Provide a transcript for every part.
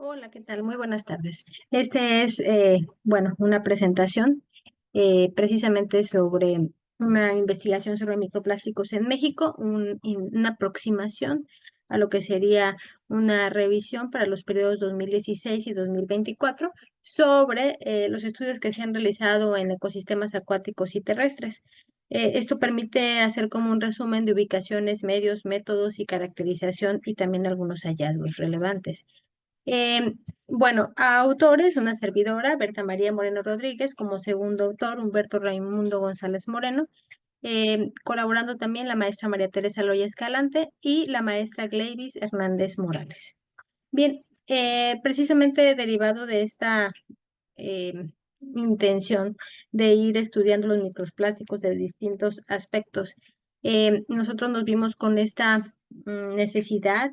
Hola, ¿qué tal? Muy buenas tardes. Este es, bueno, una presentación precisamente sobre una investigación sobre microplásticos en México, una aproximación a lo que sería una revisión para los periodos 2016 y 2024 sobre los estudios que se han realizado en ecosistemas acuáticos y terrestres. Esto permite hacer como un resumen de ubicaciones, medios, métodos y caracterización y también algunos hallazgos relevantes. Eh, bueno, a autores, una servidora, Berta María Moreno Rodríguez, como segundo autor, Humberto Raimundo González Moreno, colaborando también la maestra María Teresa Loya Escalante y la maestra Gleivis Hernández Morales. Bien, precisamente derivado de esta eh, intención de ir estudiando los microplásticos de distintos aspectos, nosotros nos vimos con esta necesidad,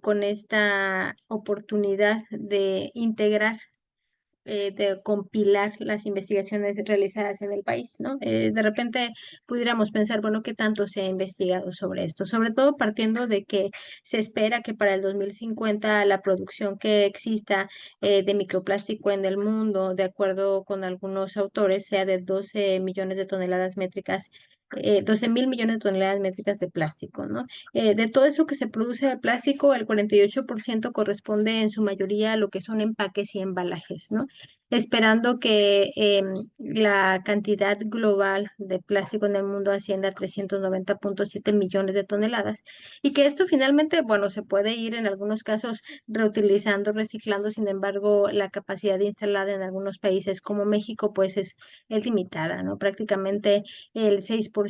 con esta oportunidad de integrar, de compilar las investigaciones realizadas en el país, ¿no? De repente pudiéramos pensar, bueno, ¿qué tanto se ha investigado sobre esto? Sobre todo partiendo de que se espera que para el 2050 la producción que exista de microplástico en el mundo, de acuerdo con algunos autores, sea de 12 millones de toneladas métricas. 12.000 millones de toneladas métricas de plástico, ¿no? De todo eso que se produce de plástico, el 48% corresponde en su mayoría a lo que son empaques y embalajes, ¿no? Esperando que la cantidad global de plástico en el mundo ascienda a 390,7 millones de toneladas y que esto finalmente, bueno, se puede ir en algunos casos reutilizando, reciclando. Sin embargo, la capacidad instalada en algunos países como México, pues es limitada, ¿no? Prácticamente el 6%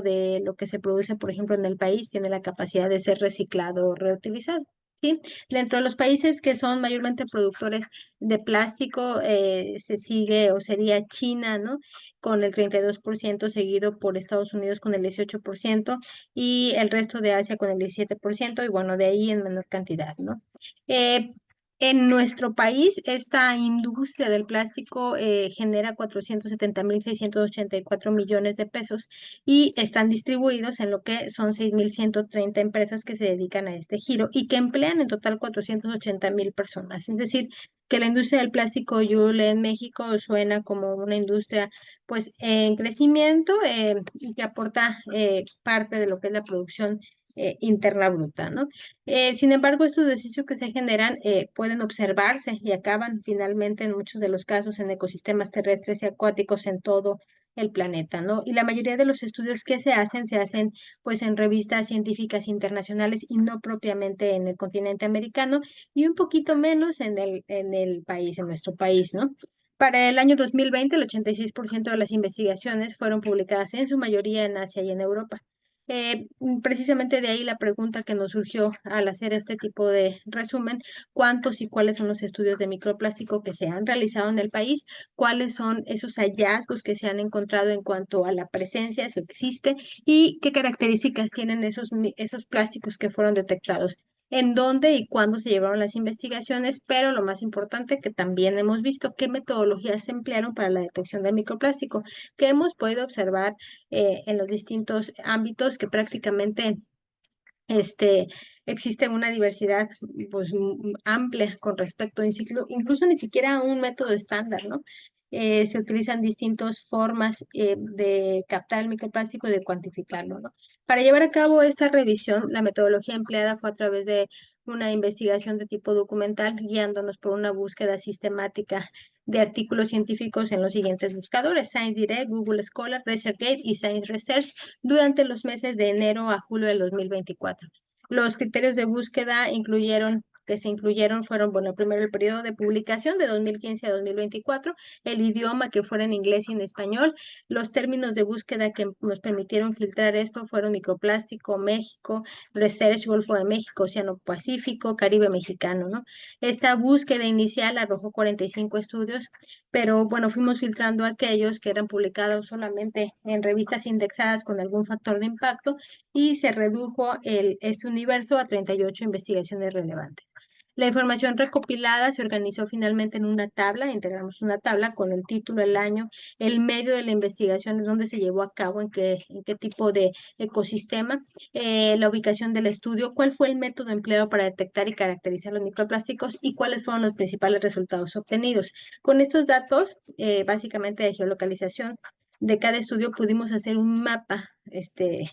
de lo que se produce, por ejemplo, en el país tiene la capacidad de ser reciclado o reutilizado. ¿Sí? Dentro de los países que son mayormente productores de plástico, se sigue o sería China, ¿no? Con el 32%, seguido por Estados Unidos con el 18% y el resto de Asia con el 17% y bueno, de ahí en menor cantidad, ¿no? Eh, en nuestro país, esta industria del plástico genera 470.684 millones de pesos y están distribuidos en lo que son 6.130 empresas que se dedican a este giro y que emplean en total 480.000 personas. Es decir, que la industria del plástico Yule en México suena como una industria pues en crecimiento y que aporta parte de lo que es la producción interna bruta, ¿no? Sin embargo, estos desechos que se generan pueden observarse y acaban finalmente en muchos de los casos en ecosistemas terrestres y acuáticos en todo el planeta, ¿no? Y la mayoría de los estudios que se hacen pues en revistas científicas internacionales y no propiamente en el continente americano y un poquito menos en el país, en nuestro país, ¿no? Para el año 2020, el 86% de las investigaciones fueron publicadas en su mayoría en Asia y en Europa. Precisamente de ahí la pregunta que nos surgió al hacer este tipo de resumen: ¿cuántos y cuáles son los estudios de microplástico que se han realizado en el país? ¿Cuáles son esos hallazgos que se han encontrado en cuanto a la presencia, si existe, y qué características tienen esos plásticos que fueron detectados? ¿En dónde y cuándo se llevaron las investigaciones? Pero lo más importante, que también hemos visto qué metodologías se emplearon para la detección del microplástico, que hemos podido observar en los distintos ámbitos que prácticamente este, existe una diversidad pues amplia con respecto, incluso ni siquiera a un método estándar, ¿no? Se utilizan distintas formas de captar el microplástico y de cuantificarlo, ¿no? Para llevar a cabo esta revisión, la metodología empleada fue a través de una investigación de tipo documental, guiándonos por una búsqueda sistemática de artículos científicos en los siguientes buscadores: Science Direct, Google Scholar, ResearchGate y Science Research durante los meses de enero a julio del 2024. Los criterios de búsqueda que se incluyeron fueron, bueno, primero el periodo de publicación de 2015 a 2024, el idioma que fuera en inglés y en español. Los términos de búsqueda que nos permitieron filtrar esto fueron microplástico, México, Research, Golfo de México, Océano Pacífico, Caribe mexicano, ¿no? Esta búsqueda inicial arrojó 45 estudios, pero bueno, fuimos filtrando aquellos que eran publicados solamente en revistas indexadas con algún factor de impacto y se redujo este universo a 38 investigaciones relevantes. La información recopilada se organizó finalmente en una tabla, integramos una tabla con el título, el año, el medio de la investigación, en dónde se llevó a cabo, en qué tipo de ecosistema, la ubicación del estudio, cuál fue el método empleado para detectar y caracterizar los microplásticos y cuáles fueron los principales resultados obtenidos. Con estos datos, básicamente de geolocalización de cada estudio, pudimos hacer un mapa,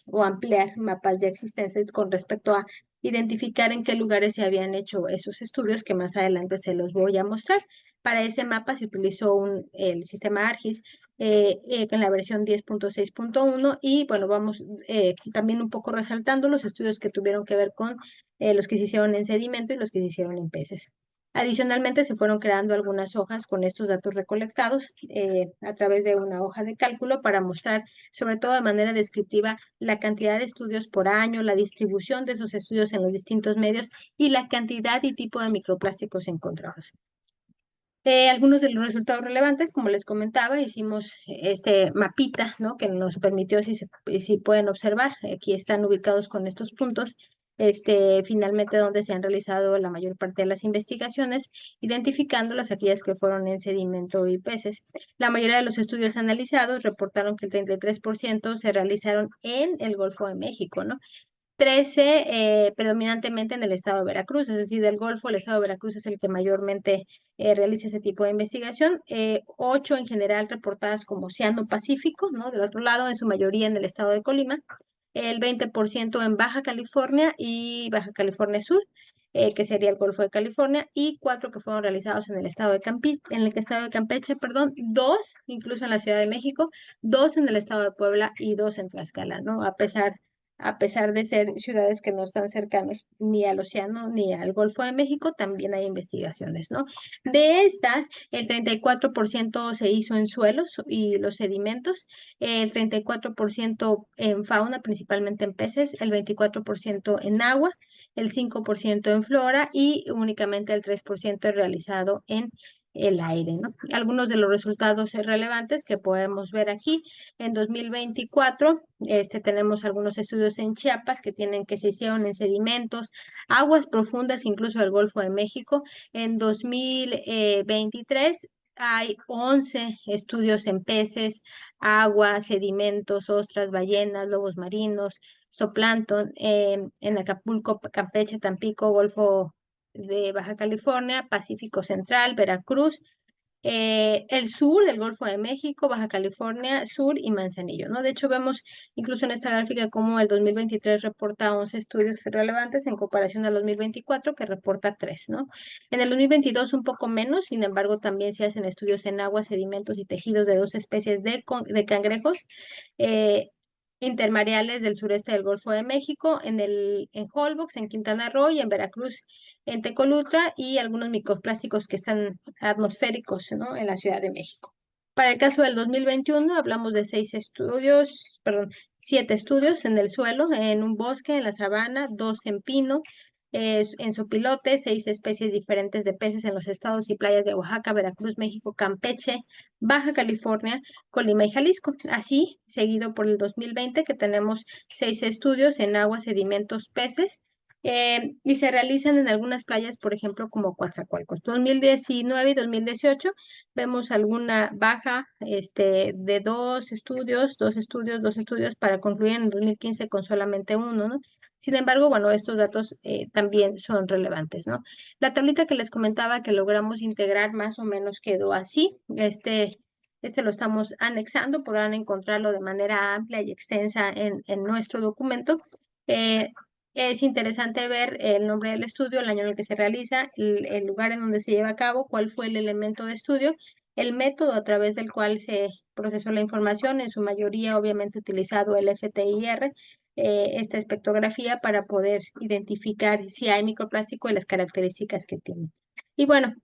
o ampliar mapas ya existentes con respecto a identificar en qué lugares se habían hecho esos estudios, que más adelante se los voy a mostrar. Para ese mapa se utilizó el sistema ARGIS, en la versión 10.6.1, y bueno, vamos también un poco resaltando los estudios que tuvieron que ver con los que se hicieron en sedimento y los que se hicieron en peces. Adicionalmente, se fueron creando algunas hojas con estos datos recolectados a través de una hoja de cálculo para mostrar, sobre todo de manera descriptiva, la cantidad de estudios por año, la distribución de esos estudios en los distintos medios y la cantidad y tipo de microplásticos encontrados. Algunos de los resultados relevantes, como les comentaba, hicimos este mapita, ¿no? Que nos permitió, si pueden observar, aquí están ubicados con estos puntos, finalmente donde se han realizado la mayor parte de las investigaciones, identificando las aquellas que fueron en sedimento y peces. La mayoría de los estudios analizados reportaron que el 33% se realizaron en el Golfo de México, ¿no? 13 predominantemente en el estado de Veracruz, es decir, del Golfo, el estado de Veracruz es el que mayormente realiza ese tipo de investigación. 8 en general reportadas como Océano Pacífico, ¿no? Del otro lado, en su mayoría en el estado de Colima. El 20% en Baja California y Baja California Sur, que sería el Golfo de California, y 4 que fueron realizados en el estado de Campeche, perdón, 2 incluso en la Ciudad de México, 2 en el estado de Puebla y 2 en Tlaxcala, ¿no? A pesar de ser ciudades que no están cercanas ni al océano ni al Golfo de México, también hay investigaciones, ¿no? De estas, el 34% se hizo en suelos y los sedimentos, el 34% en fauna, principalmente en peces, el 24% en agua, el 5% en flora y únicamente el 3% es realizado en el aire, ¿no? Algunos de los resultados relevantes que podemos ver aquí: en 2024, tenemos algunos estudios en Chiapas que se hicieron en sedimentos, aguas profundas, incluso el Golfo de México. En 2023 hay 11 estudios en peces, agua, sedimentos, ostras, ballenas, lobos marinos, zooplancton, en Acapulco, Campeche, Tampico, Golfo de Baja California, Pacífico Central, Veracruz, el sur del Golfo de México, Baja California Sur y Manzanillo, ¿no? De hecho, vemos incluso en esta gráfica cómo el 2023 reporta 11 estudios relevantes en comparación al 2024, que reporta 3, ¿no? En el 2022 un poco menos, sin embargo, también se hacen estudios en agua, sedimentos y tejidos de 2 especies de cangrejos eh, intermareales del sureste del Golfo de México, en Holbox, en Quintana Roo, y en Veracruz, en Tecolutra, y algunos microplásticos que están atmosféricos, ¿no? En la Ciudad de México. Para el caso del 2021 hablamos de 7 estudios en el suelo, en un bosque, en la sabana, 2 en pino, en sopilote, 6 especies diferentes de peces en los estados y playas de Oaxaca, Veracruz, México, Campeche, Baja California, Colima y Jalisco. Así, seguido por el 2020, que tenemos 6 estudios en aguas, sedimentos, peces, y se realizan en algunas playas, por ejemplo, como Coatzacoalcos. 2019 y 2018 vemos alguna baja de 2 estudios para concluir en el 2015 con solamente uno, ¿no? Sin embargo, bueno, estos datos también son relevantes, ¿no? La tablita que les comentaba que logramos integrar más o menos quedó así. Lo estamos anexando, podrán encontrarlo de manera amplia y extensa en nuestro documento. Eh, es interesante ver el nombre del estudio, el año en el que se realiza, el lugar en donde se lleva a cabo, cuál fue el elemento de estudio, el método a través del cual se procesó la información, en su mayoría obviamente utilizado el FTIR, esta espectrografía para poder identificar si hay microplástico y las características que tiene. Y bueno,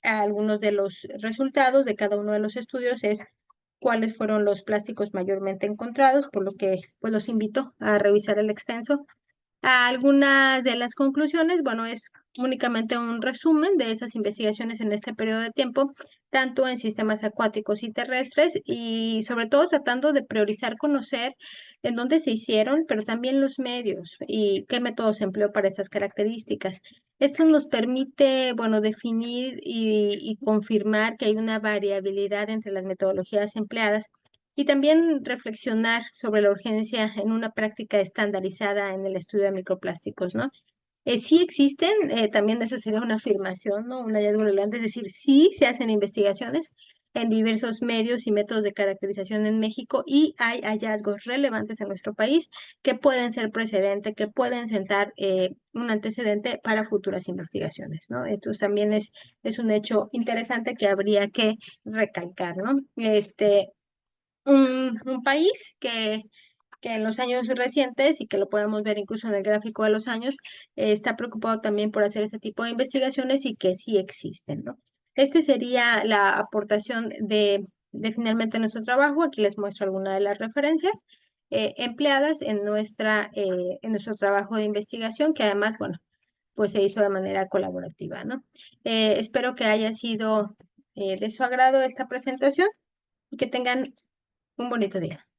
algunos de los resultados de cada uno de los estudios es cuáles fueron los plásticos mayormente encontrados, por lo que pues los invito a revisar el extenso Algunas de las conclusiones, bueno, es únicamente un resumen de esas investigaciones en este periodo de tiempo, tanto en sistemas acuáticos y terrestres, y sobre todo tratando de priorizar, conocer en dónde se hicieron, pero también los medios y qué métodos se empleó para estas características. Esto nos permite, bueno, definir y confirmar que hay una variabilidad entre las metodologías empleadas y también reflexionar sobre la urgencia en una práctica estandarizada en el estudio de microplásticos, ¿no? Sí existen, también esa sería una afirmación, ¿no? Un hallazgo relevante, es decir, sí se hacen investigaciones en diversos medios y métodos de caracterización en México y hay hallazgos relevantes en nuestro país que pueden ser precedente, que pueden sentar un antecedente para futuras investigaciones, ¿no? Esto también es un hecho interesante que habría que recalcar, ¿no? Un país que en los años recientes, y que lo podemos ver incluso en el gráfico de los años, está preocupado también por hacer este tipo de investigaciones y que sí existen, ¿no? Este sería la aportación de finalmente nuestro trabajo. Aquí les muestro algunas de las referencias empleadas en nuestro trabajo de investigación, que además, bueno, pues se hizo de manera colaborativa, ¿no? Espero que haya sido de su agrado esta presentación y que tengan un bonito día.